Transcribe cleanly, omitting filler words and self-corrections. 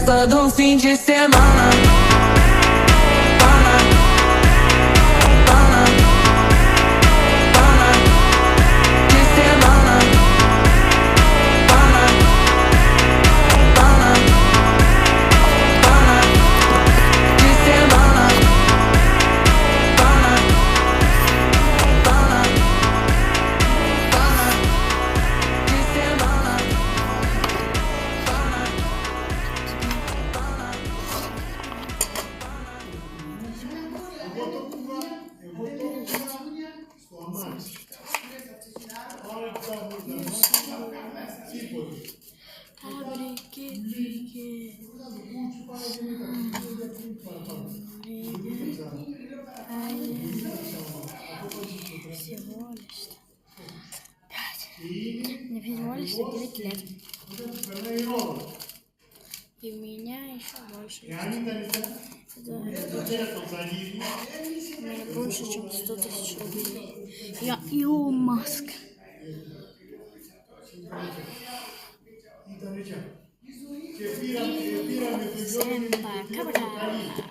festa do fim de semana. Не визуально, что делать лет. И меня еще больше. Мне больше, чем 100 000 рублей. Я Илон Маск. Всем пока-пока.